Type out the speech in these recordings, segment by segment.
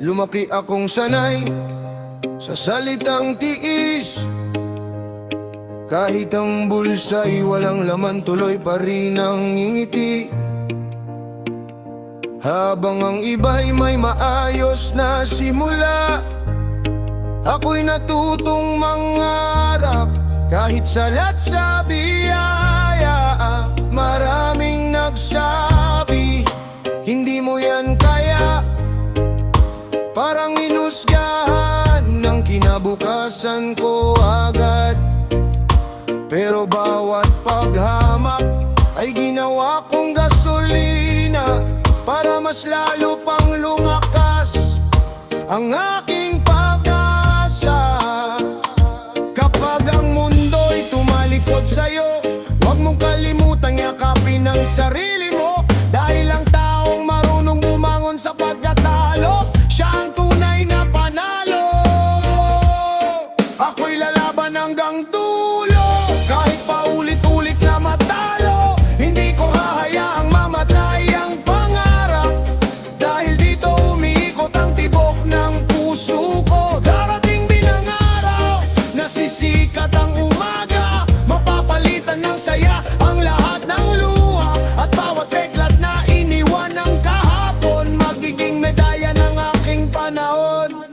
Lumaki akong sanay sa salitang tiis. Kahit ang bulsa'y walang laman, tuloy pa rin ang ngingiti. Habang ang iba'y may maayos na simula, ako'y natutong mangarap. Kahit salat sa biyaya, maraming nagsabi hindi mo yan kaya. Parang inusgahan ng kinabukasan ko agad. Pero bawat paghamak ay ginawa kong gasolina para mas lalo pang lumakas ang aking pag-asa. Kapag ang mundo'y tumalikod sa'yo, huwag mong kalimutang yakapin ang sarili mo. Dahil ang taong marunong bumangon sa pagkatalo, siya ang tunay na panalo. Ako'y lalaban hanggang dulo, kahit paulit-ulit na matalo. Hindi ko hahayaang mamatay ang pangarap, dahil dito umiikot ang tibok ng puso ko. Darating din ang araw, nasisikat ang umaga, mapapalitan ng saya ang lahat ng luha. At bawat peklat na iniwan ng kahapon, magiging medalya ng aking panahon.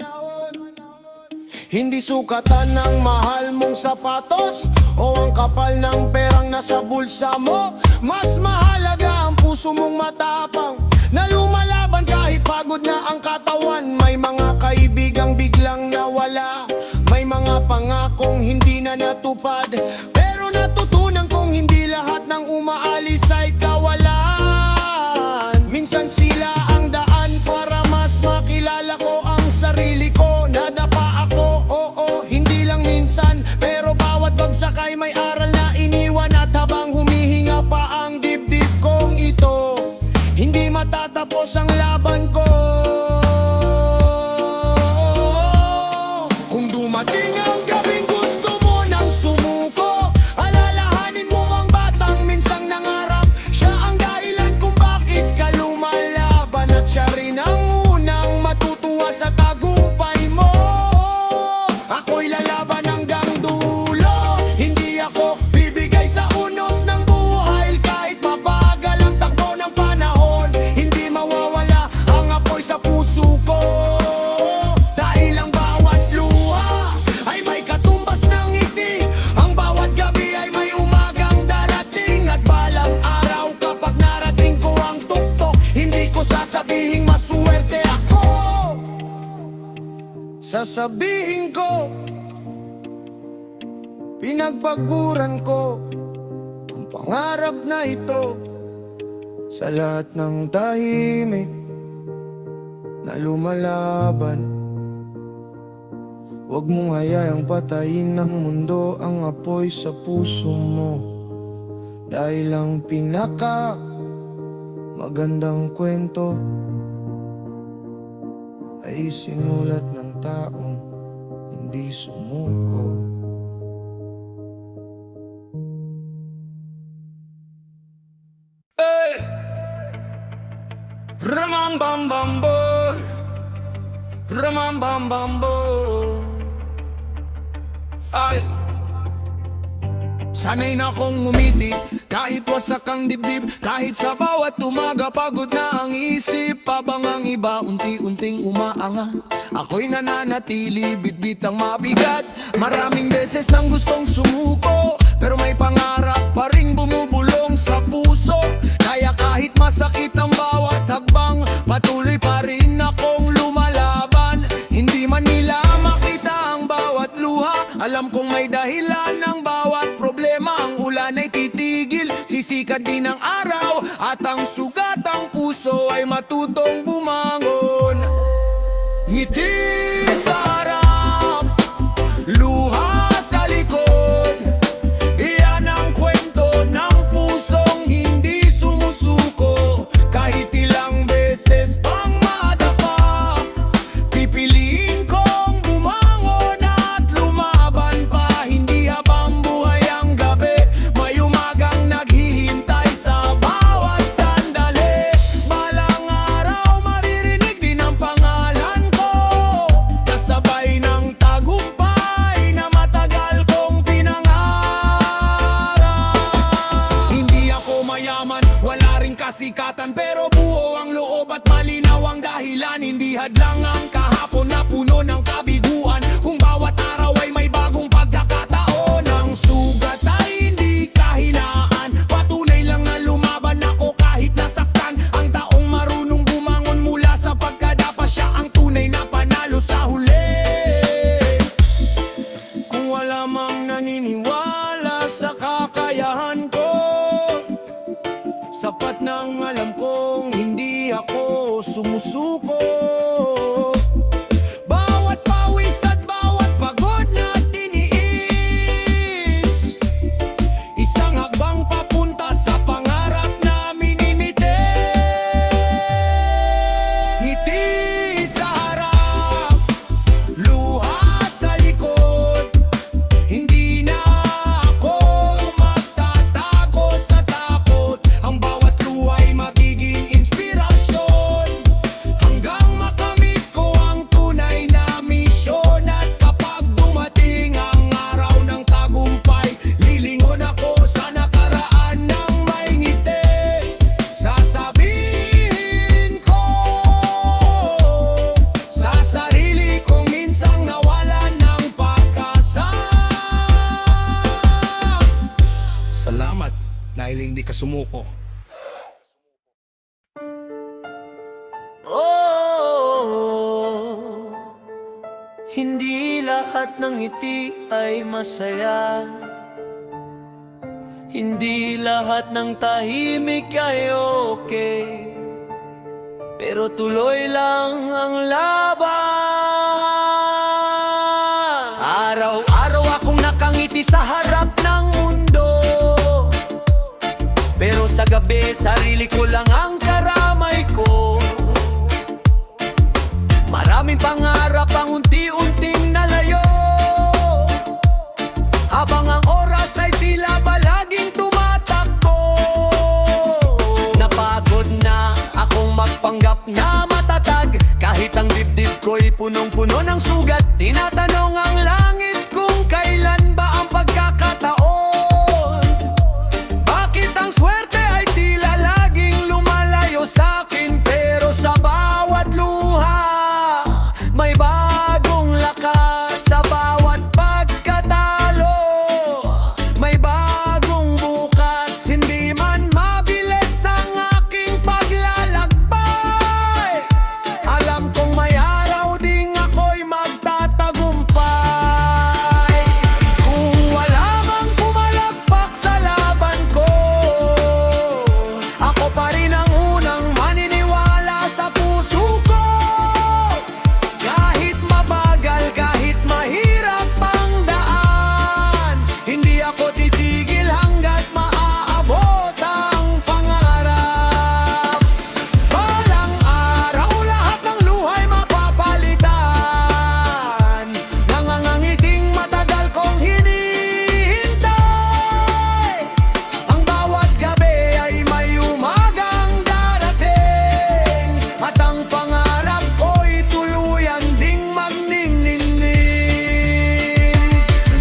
Hindi sukatan ng mahal mong sapatos o ang kapal ng perang nasa bulsa mo. Mas mahalaga ang puso mong matapang na lumalaban kahit pagod na ang katawan. May mga kaibigang biglang nawala, may mga pangakong hindi na natupad, pero natutunan kong hindi lahat ng umaalis ay kawalan. Minsan sila ang daan para mas makilala ko ang sarili ko. Nadapa ako, oo, hindi lang minsan, pero bawat bagsak ay may aral na iniwan. At habang humihinga pa ang dibdib kong ito, hindi matatapos ang laban ko. Kung dumating ang gabing gusto mo nang sumuko, alalahanin mo ang batang minsang nangarap. Siya ang dahilan kung bakit ka lumalaban, at siya rin ang unang matutuwa sa tagumpay mo. Ako'y lalaban hanggang dulo, hindi ako bibigay sa unos ng buhay. Kahit mabagal ang takbo ng panahon, hindi mawawala ang apoy sa puso ko. Dahil ang bawat luha ay may katumbas ng ngiti, ang bawat gabi ay may umagang darating. At balang araw kapag narating ko ang tuktok, hindi ko sasabihing maswerte ako. Sasabihin ko, pinagbaguran ko ang pangarap na ito. Sa lahat ng tahimik na lumalaban, huwag mong hayaang patayin ng mundo ang apoy sa puso mo. Dahil ang pinaka magandang kwento ay sinulat ng taong hindi sumuko. Ramambambambo, ramambambambo. Ay, sanay na akong umiti kahit wasak ang dibdib. Kahit sa bawat umaga pagod na ang isip, habang ang iba unti-unting umaangat, ako'y nananatili bitbit ang mabigat. Maraming beses nang gustong sumuko, pero may pangarap pa ring bumubulong sa puso. Kaya kahit masakit ang bawat hakbang, patuloy pa rin akong lumalaban. Hindi man nila makita ang bawat luha, alam kong may dahilan ng bawat problema. Ang ulan ay titigil, sisikat din ang araw, at ang sugatang puso ay matutong bumangon. Ngiti sa harap, luha sa likod, iyan ang kwento ng pusong hindi sumusuko. Kahit ilang beses pang madapa, pipiliin kong bumangon at lumaban pa. Hindi habang buhay ang gabi, may umagang naghihintay sa bawat sandali. Balang araw maririnig din ang pangalan ko, wala mang naniniwala sa kakayahan ko. Sapat nang alam kong hindi ako sumusuko. Bawat pawis at bawat pagod na tiniis, isang hakbang papunta sa pangarap na minimite. Ngiti sa harap, luha sa likod. Hindi na ako magtatago sa takot. Ang bawat luha'y magiging inspirasyon, hanggang makamit ko ang tunay na misyon. At kapag dumating ang araw ng tagumpay, lilingon ako sa nakaraan ng may ngiti. Sasabihin ko sa sarili kong minsang nawalan ng pag-asa. Salamat dahil hindi ka sumuko. Oh, hindi lahat ng ngiti ay masaya. Hindi lahat ng tahimik ay okay. Pero tuloy lang ang laban. Araw-araw akong nakangiti sa harap ng mundo, pero sa gabi, sarili ko lang ang karamay ko. Maraming pangarap ang unti-unting nalayo, habang ang oras ay tila ba laging tumatakbo. Napagod na akong magpanggap na matatag, kahit ang dibdib ko'y punong-puno ng sugat. Tinatanong ang langit kung kailan ba ang pagkakataon. Bakit ang swerte ay tila laging lumalayo sa akin? Pero sa bawat luha may bagong lakas. Sa bawat pagkatalo may bagong bukas. Hindi man mabilis ang aking paglalakbay, alam kong may araw ding ako'y magtatagumpay. Kung wala mang pumalakpak sa laban ko, ako pa rin ang unang maniniwala sa puso ko. Kahit mabagal, kahit mahirap ang daan, hindi ako titigil hanggat maaabot ang pangarap. Balang araw, lahat ng luha'y mapapalitan. Nangangangiting matagal kong hinihintay. Ang bawat gabi ay may umagang darating, at ang pangarap ko'y tuluyan ding magniningning.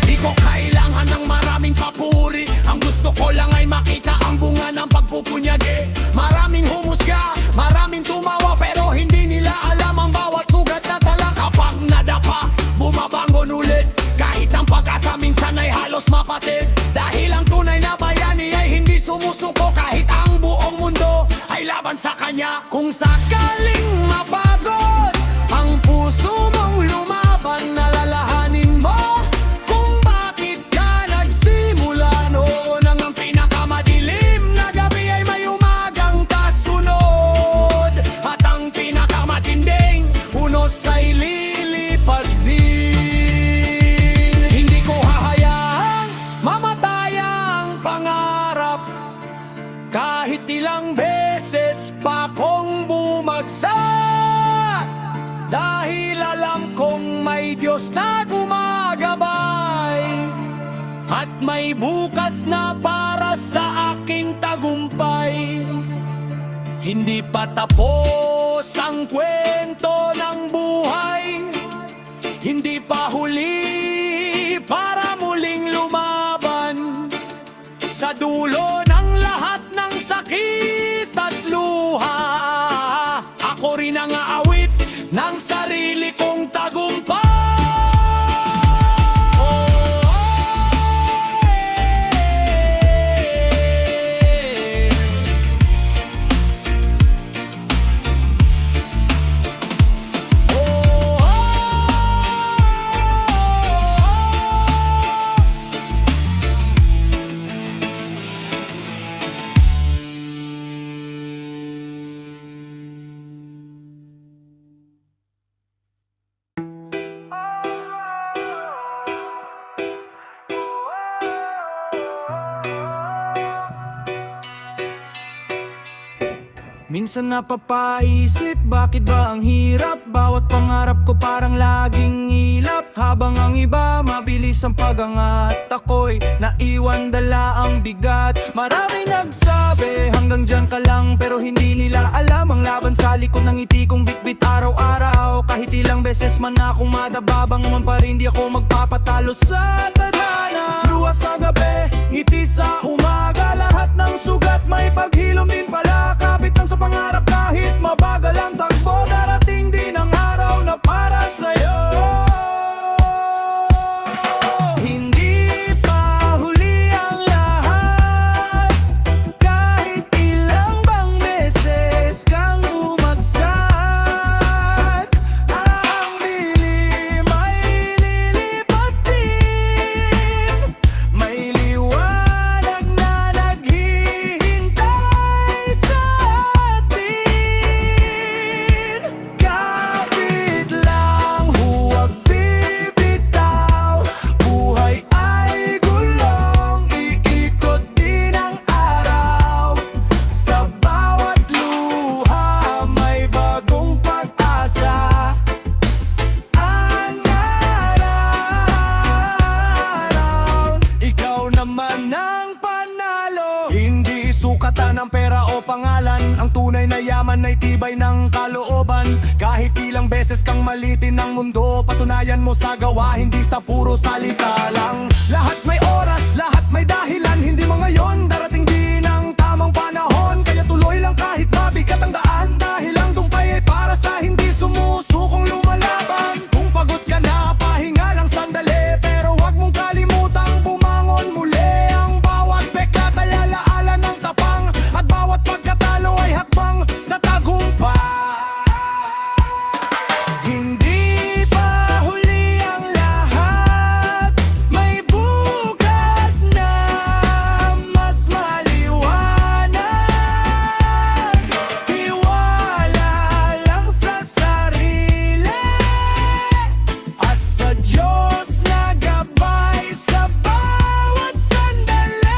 Hindi ko kailangan ng maraming papuri, ang gusto ko lang ay makita ang bunga ng pagpupunyagi. Maraming humusga, maraming tumawa, pero hindi nila alam ang bawat sugat na tala. Kapag nadapa, bumabangon ulit, kahit ang pag-asa minsan ay halos mapatid. Dahil ang tunay na bayani ay hindi sumusuko, kahit ang buong mundo ay laban sa kanya. Kung sakaling mapagod ang puso mong lumaban, nalalahanin mo kung bakit ka nagsimula noon. Ang pinakamadilim na gabi ay may umagang kasunod, at ang pinakamatinding unos ay lilipas din. Hindi ko hahayaang mamatay ang pangarap, kahit ilang beses pa kong bumagsak. Dahil alam kong may Diyos na gumagabay, at may bukas na para sa aking tagumpay. Hindi pa tapos ang kwento ng buhay, hindi pa huli para muling lumaban. Sa dulo ng lahat ng sakit at luha, ako rin ang aawit ng sarili kong tagumpay. Minsan napapaisip, bakit ba ang hirap? Bawat pangarap ko parang laging ilap, habang ang iba mabilis ang pagangat. Ako'y naiwan dala ang bigat. Maraming nagsabi hanggang dyan ka lang, pero hindi nila alam ang laban sa likod ng ngiti kong bitbit araw-araw. Kahit ilang beses man akong madababang man pa rin, di ako magpapatalo sa tadhana. Luha sa gabi, ngiti sa umaga, lahat ng sugat may paghilom din pala. Kapit lang sa pangarap kahit mabagal ang takbo, darating din ang araw na para sa'yo. Hindi pa huli ang lahat, kahit ilang bang beses kang umagsak. Ang dilim ay lilipas din, may liwanag na naghihintay sa atin. Kapit lang, huwag bibitaw, buhay ay gulong, iikot din ang araw. Sa bawat luha may bagong pag-asa. Ang araw, ikaw naman ang panalo. Hindi sukatan ng pera o pangalan, ang tunay na yaman ay tibay ng kalooban. Kahit ilang beses kang malitin ng mundo, patunayan mo sa gawa, hindi sa puro salita lang. Lahat may oras, lahat may dahilan, hindi mo ngayon, darating din ang tamang panahon. Kaya tuloy lang kahit mabigat ang daan, dahil ang tumpay ay para sa hindi sumusukong lumalaban. Kung pagod ka na, pahinga lang sandali, pero huwag mong kalimutang bumangon muli. Ang bawat peklat ay alaala ng tapang, at bawat pagkatalo ay hakbang sa tagumpay. Hindi pa huli ang lahat, may bukas na mas maliwanag. Tiwala lang sa sarili at sa Diyos na gabay sa bawat sandali.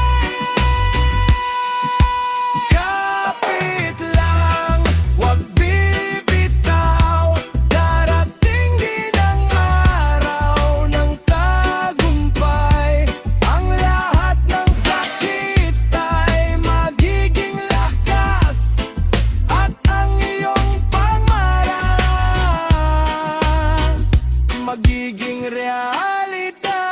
Kapit lang, huwag bibitaw, darating din ang araw ng tagumpay. Ang lahat ng sakit ay magiging lakas, at ang iyong pangarap magiging realidad.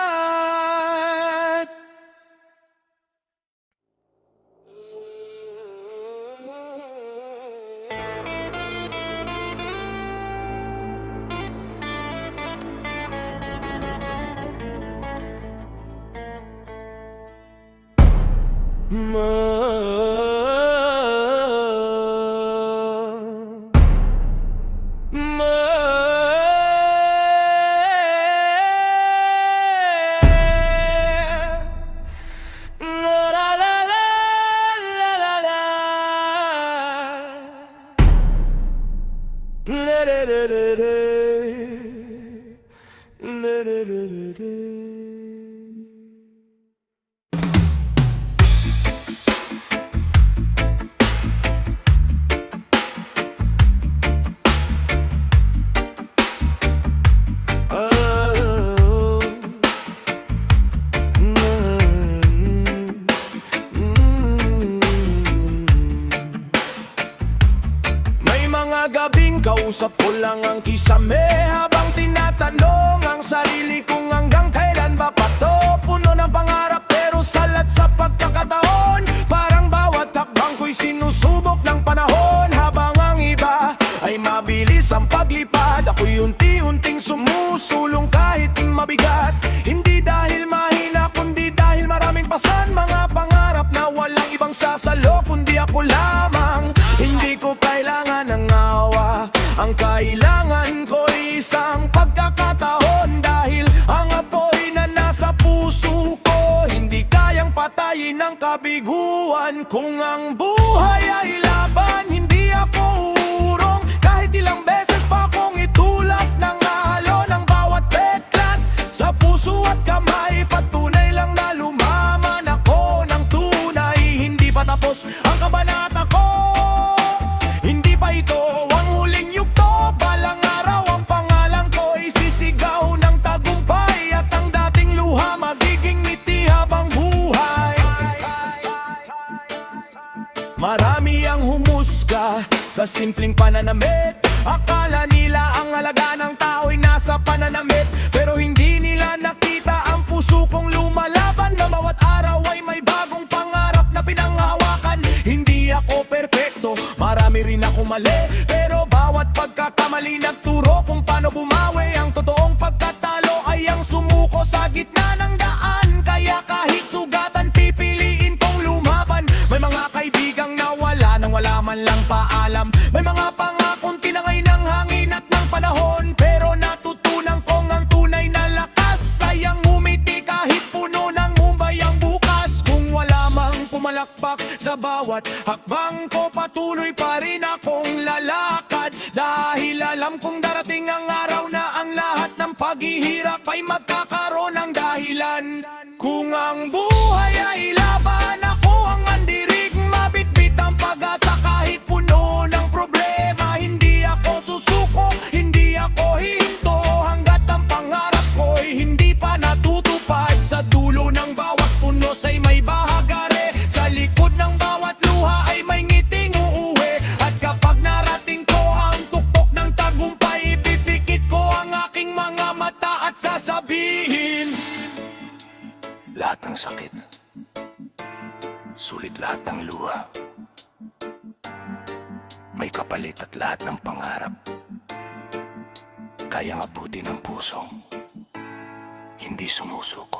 May mga gabing kausap ko lang ang kisame, habang tinatanong ang sarili kung hanggang kailan ba pa to. Puno ng pangarap pero salat sa pagkakataon, parang bawat hakbang ko'y sinusubok ng panahon. Habang ang iba ay mabilis ang paglipad, ako'y unti-unting sumusulong kahit mabigat. Hindi dahil mahina kundi dahil maraming pasan, mga pangarap na walang ibang sasalo kundi ako lamang. Hindi ko kailangan ng awa, ang kailangan ko'y isang pagkakataon. Dahil ang apoy na nasa puso ko hindi kayang patayin ng kabiguan. Kung ang buhay ay laban, hindi ako urong, kahit ilang beses pa akong itulak ng alon. Ang bawat peklat sa puso at kamay, patunay lang na lumaman ako ng tunay. Hindi pa tapos ang kabanata ko, sa simpleng pananamit. Akala nila ang halaga ng tao'y nasa pananamit, pero hindi nila nakita ang puso kong lumalaban, na bawat araw ay may bagong pangarap na pinanghahawakan. Hindi ako perpekto, marami rin ako mali, pero bawat pagkakamali nagturo kung paano bumawi. Ang totoong pagkatalo ay ang sumuko sa gitna ng daan, kaya kahit sugatan pipiliin kong lumaban. May mga kaibigang nawala nang wala man lang paalam, may mga pangakong tinangay ng hangin at ng panahon, pero natutunan kong ang tunay na lakas ay ang umiti kahit puno ng mumbay ang bukas. Kung wala mang pumalakpak sa bawat hakbang ko, patuloy pa rin akong lalakad, dahil alam kong darating ang araw na ang lahat ng paghihirap ay magkakaroon ng dahilan. Kung ang buhay ay laban, ako ang mandirig, mabitbit ang pag-asa kahit puno ng problema. Hindi ako susuko, hindi ako hihinto, hanggat ang pangarap ko'y hindi pa natutupad. Sa dulo ng bawat punos ay may bahagare, sa likod ng bawat luha ay may ngiting uuwi. At kapag narating ko ang tuktok ng tagumpay, ipipikit ko ang aking mga mata at sasabihin, lahat ng sakit, sulit lahat ng luha, may kapalit at lahat ng pangarap kayang abutin ng puso, hindi sumusuko.